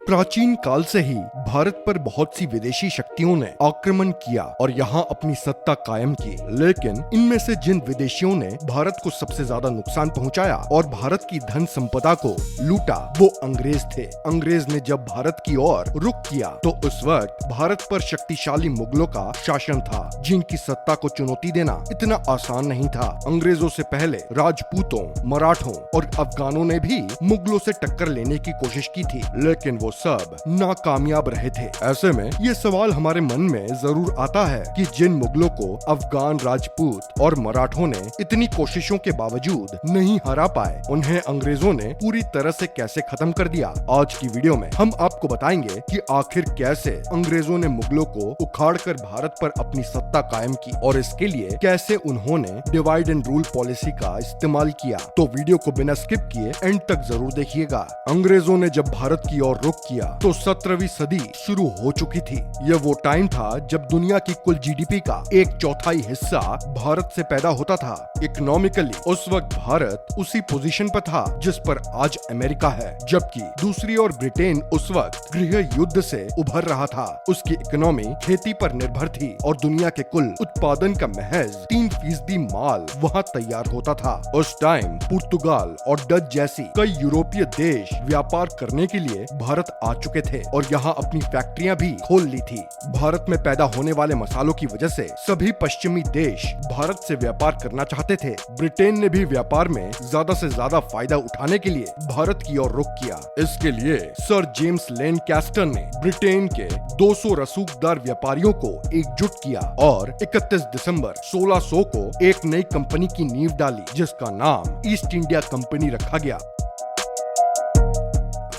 प्राचीन काल से ही भारत पर बहुत सी विदेशी शक्तियों ने आक्रमण किया और यहाँ अपनी सत्ता कायम की। लेकिन इनमें से जिन विदेशियों ने भारत को सबसे ज्यादा नुकसान पहुँचाया और भारत की धन संपदा को लूटा वो अंग्रेज थे। अंग्रेज ने जब भारत की ओर रुख किया तो उस वक्त भारत पर शक्तिशाली मुगलों का शासन था, जिनकी सत्ता को चुनौती देना इतना आसान नहीं था। अंग्रेजों से पहले राजपूतों, मराठों और अफगानों ने भी मुगलों से टक्कर लेने की कोशिश की थी, लेकिन वो सब नाकामयाब रहे थे। ऐसे में ये सवाल हमारे मन में जरूर आता है कि जिन मुगलों को अफगान, राजपूत और मराठों ने इतनी कोशिशों के बावजूद नहीं हरा पाए, उन्हें अंग्रेजों ने पूरी तरह से कैसे खत्म कर दिया। आज की वीडियो में हम आपको बताएंगे कि आखिर कैसे अंग्रेजों ने मुगलों को उखाड़कर भारत पर अपनी सत्ता कायम की और इसके लिए कैसे उन्होंने डिवाइड एंड रूल पॉलिसी का इस्तेमाल किया। तो वीडियो को बिना स्किप किए एंड तक जरूर देखिएगा। अंग्रेजों ने जब भारत की ओर रुख किया तो 17वीं सदी शुरू हो चुकी थी। यह वो टाइम था जब दुनिया की कुल जीडीपी का 1/4 हिस्सा भारत से पैदा होता था। इकोनॉमिकली उस वक्त भारत उसी पोजीशन पर था जिस पर आज अमेरिका है, जबकि दूसरी ओर ब्रिटेन उस वक्त गृह युद्ध से उभर रहा था। उसकी इकोनॉमी खेती पर निर्भर थी और दुनिया के कुल उत्पादन का महज 3% माल वहाँ तैयार होता था। उस टाइम पुर्तगाल और डच जैसी कई यूरोपीय देश व्यापार करने के लिए भारत आ चुके थे और यहाँ अपनी फैक्ट्रियाँ भी खोल ली थी। भारत में पैदा होने वाले मसालों की वजह से सभी पश्चिमी देश भारत से व्यापार करना चाहते थे। ब्रिटेन ने भी व्यापार में ज्यादा से ज्यादा फायदा उठाने के लिए भारत की ओर रुख किया। इसके लिए सर जेम्स लैंकास्टर ने ब्रिटेन के 200 रसूखदार व्यापारियों को एकजुट किया और 31 दिसंबर 1600 को एक नई कंपनी की नींव डाली, जिसका नाम ईस्ट इंडिया कंपनी रखा गया।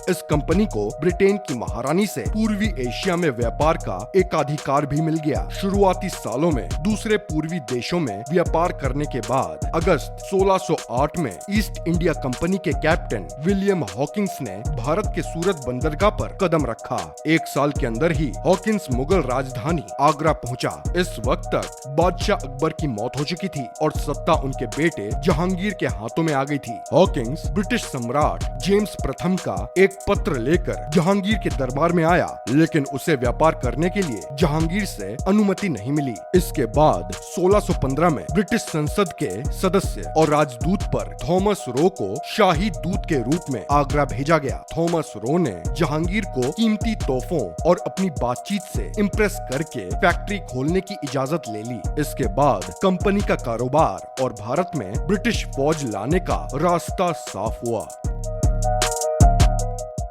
इस कंपनी को ब्रिटेन की महारानी से पूर्वी एशिया में व्यापार का एकाधिकार भी मिल गया। शुरुआती सालों में दूसरे पूर्वी देशों में व्यापार करने के बाद अगस्त 1608 में ईस्ट इंडिया कंपनी के कैप्टन विलियम हॉकिंस ने भारत के सूरत बंदरगाह पर कदम रखा। एक साल के अंदर ही हॉकिंस मुगल राजधानी आगरा पहुंचा। इस वक्त तक बादशाह अकबर की मौत हो चुकी थी और सत्ता उनके बेटे जहांगीर के हाथों में आ गई थी। हॉकिंस ब्रिटिश सम्राट जेम्स प्रथम का एक पत्र लेकर जहांगीर के दरबार में आया, लेकिन उसे व्यापार करने के लिए जहांगीर से अनुमति नहीं मिली। इसके बाद 1615 में ब्रिटिश संसद के सदस्य और राजदूत पर थॉमस रो को शाही दूत के रूप में आगरा भेजा गया। थॉमस रो ने जहांगीर को कीमती तोहफों और अपनी बातचीत से इम्प्रेस करके फैक्ट्री खोलने की इजाजत ले ली। इसके बाद कंपनी का कारोबार और भारत में ब्रिटिश फौज लाने का रास्ता साफ हुआ।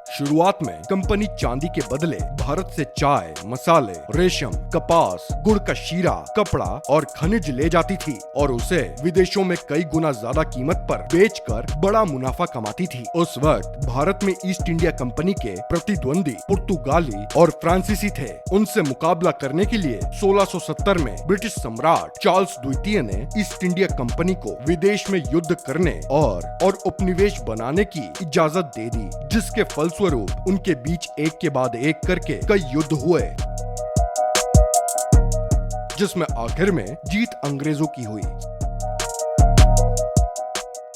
शुरुआत में कंपनी चांदी के बदले भारत से चाय, मसाले, रेशम, कपास, गुड़ का शीरा, कपड़ा और खनिज ले जाती थी और उसे विदेशों में कई गुना ज्यादा कीमत पर बेचकर बड़ा मुनाफा कमाती थी। उस वक्त भारत में ईस्ट इंडिया कंपनी के प्रतिद्वंदी पुर्तगाली और फ्रांसीसी थे। उनसे मुकाबला करने के लिए 1670 में ब्रिटिश सम्राट चार्ल्स द्वितीय ने ईस्ट इंडिया कंपनी को विदेश में युद्ध करने और उपनिवेश बनाने की इजाजत दे दी, जिसके फलस्वरूप उनके बीच एक के बाद एक करके कई युद्ध हुए, जिसमें आखिर में जीत अंग्रेजों की हुई।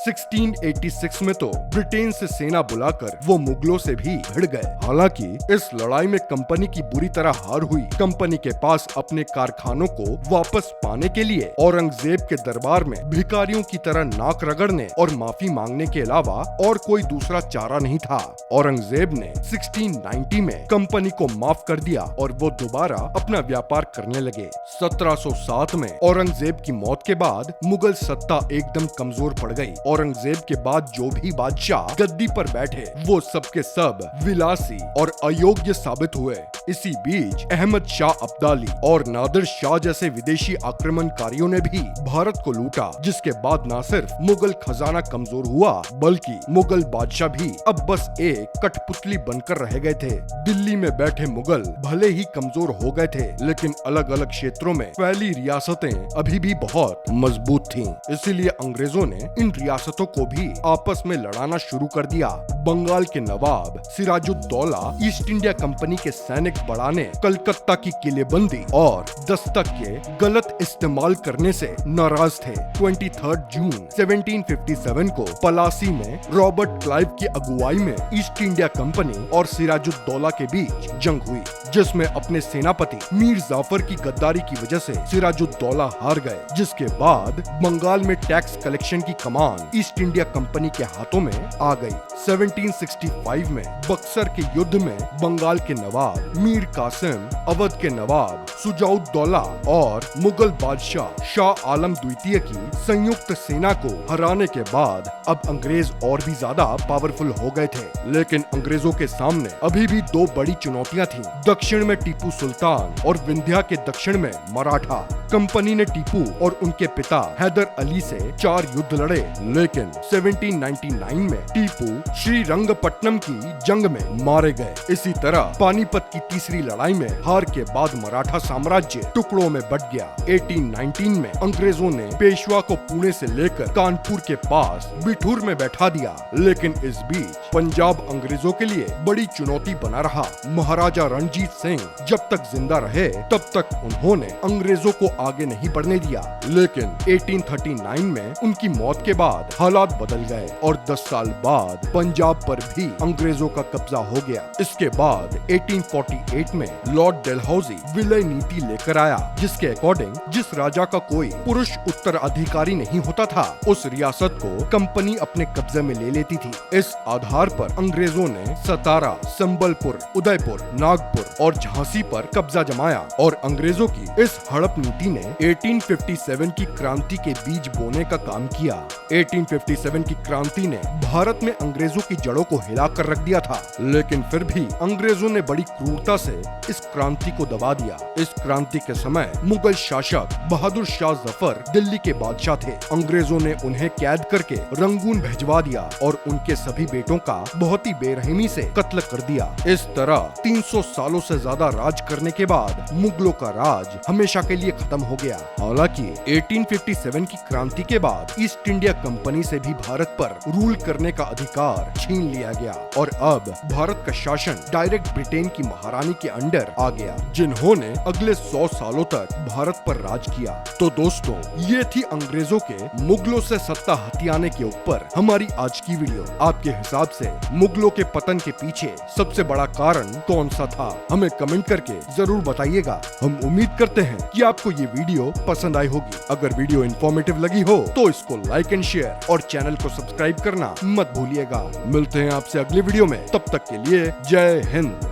1686 में तो ब्रिटेन से सेना बुलाकर वो मुगलों से भी भिड़ गए। हालांकि इस लड़ाई में कंपनी की बुरी तरह हार हुई। कंपनी के पास अपने कारखानों को वापस पाने के लिए औरंगजेब के दरबार में भिखारियों की तरह नाक रगड़ने और माफी मांगने के अलावा और कोई दूसरा चारा नहीं था। औरंगजेब ने 1690 में कंपनी को माफ कर दिया और वो दोबारा अपना व्यापार करने लगे। 1707 में औरंगजेब की मौत के बाद मुगल सत्ता एकदम कमजोर पड़ गई। औरंगजेब के बाद जो भी बादशाह गद्दी पर बैठे वो सब के सब विलासी और अयोग्य साबित हुए। इसी बीच अहमद शाह अब्दाली और नादिर शाह जैसे विदेशी आक्रमणकारियों ने भी भारत को लूटा, जिसके बाद न सिर्फ मुगल खजाना कमजोर हुआ बल्कि मुगल बादशाह भी अब बस एक कठपुतली बनकर रह गए थे। दिल्ली में बैठे मुगल भले ही कमजोर हो गए थे, लेकिन अलग अलग क्षेत्रों में फैली रियासतें अभी भी बहुत मजबूत थीं। इसीलिए अंग्रेजों ने इन रियासतों को भी आपस में लड़ाना शुरू कर दिया। बंगाल के नवाब सिराजुद्दौला ईस्ट इंडिया कंपनी के सैनिक बढ़ाने, कलकत्ता की किलेबंदी और दस्तक के गलत इस्तेमाल करने से नाराज थे। 23 जून 1757 को पलासी में रॉबर्ट क्लाइव की अगुवाई में ईस्ट इंडिया कंपनी और सिराजुद्दौला के बीच जंग हुई, जिसमें अपने सेनापति मीर जाफर की गद्दारी की वजह से सिराजुद्दौला हार गए, जिसके बाद बंगाल में टैक्स कलेक्शन की कमान ईस्ट इंडिया कंपनी के हाथों में आ गई। 1765 में बक्सर के युद्ध में बंगाल के नवाब मीर कासिम, अवध के नवाब सुजाउद्दौला और मुगल बादशाह शाह आलम द्वितीय की संयुक्त सेना को हराने के बाद अब अंग्रेज और भी ज्यादा पावरफुल हो गए थे। लेकिन अंग्रेजों के सामने अभी भी दो बड़ी चुनौतियां थीं। दक्षिण में टीपू सुल्तान और विंध्या के दक्षिण में मराठा। कंपनी ने टीपू और उनके पिता हैदर अली से 4 युद्ध लड़े, लेकिन 1799 में टीपू श्रीरंगपट्टनम की जंग में मारे गए। इसी तरह पानीपत की तीसरी लड़ाई में हार के बाद मराठा साम्राज्य टुकड़ों में बट गया। 1819 में अंग्रेजों ने पेशवा को पुणे से लेकर कानपुर के पास बिठूर में बैठा दिया, लेकिन इस बीच पंजाब अंग्रेजों के लिए बड़ी चुनौती बना रहा। महाराजा रणजीत सिंह जब तक जिंदा रहे तब तक उन्होंने अंग्रेजों को आगे नहीं बढ़ने दिया, लेकिन 1839 में उनकी मौत के बाद हालात बदल गए और 10 साल बाद पंजाब पर भी अंग्रेजों का कब्जा हो गया। इसके बाद 1848 में लॉर्ड डलहौजी विलय नीति लेकर आया, जिसके अकॉर्डिंग जिस राजा का कोई पुरुष उत्तराधिकारी नहीं होता था, उस रियासत को कंपनी अपने कब्जे में ले लेती थी। इस आधार पर अंग्रेजों ने सतारा, संबलपुर, उदयपुर, नागपुर और झांसी पर कब्जा जमाया और अंग्रेजों की इस हड़प नीति ने 1857 की क्रांति के बीज बोने का काम किया। 1857 की क्रांति ने भारत में अंग्रेजों की जड़ों को हिला कर रख दिया था, लेकिन फिर भी अंग्रेजों ने बड़ी क्रूरता से इस क्रांति को दबा दिया। इस क्रांति के समय मुगल शासक बहादुर शाह जफर दिल्ली के बादशाह थे। अंग्रेजों ने उन्हें कैद करके रंगून भिजवा दिया और उनके सभी बेटों का बहुत ही बेरहमी से कत्ल कर दिया। इस तरह 300 सालों से ज्यादा राज करने के बाद मुगलों का राज हमेशा के लिए खत्म हो गया। हालांकि 1857 की क्रांति के बाद ईस्ट इंडिया कंपनी से भी भारत पर रूल करने का अधिकार छीन लिया गया और अब भारत का शासन डायरेक्ट ब्रिटेन की महारानी के अंडर आ गया, जिन्होंने अगले 100 सालों तक भारत पर राज किया। तो दोस्तों, ये थी अंग्रेजों के मुगलों से सत्ता हथियाने के ऊपर हमारी आज की वीडियो। आपके हिसाब से मुगलों के पतन के पीछे सबसे बड़ा कारण कौन सा था? हमें कमेंट करके जरूर बताइएगा। हम उम्मीद करते हैं कि आपको ये वीडियो पसंद आई होगी। अगर वीडियो इन्फॉर्मेटिव लगी हो तो इसको लाइक एंड शेयर और चैनल को सब्सक्राइब करना मत भूलिएगा। मिलते हैं आपसे अगली वीडियो में, तब तक के लिए जय हिंद।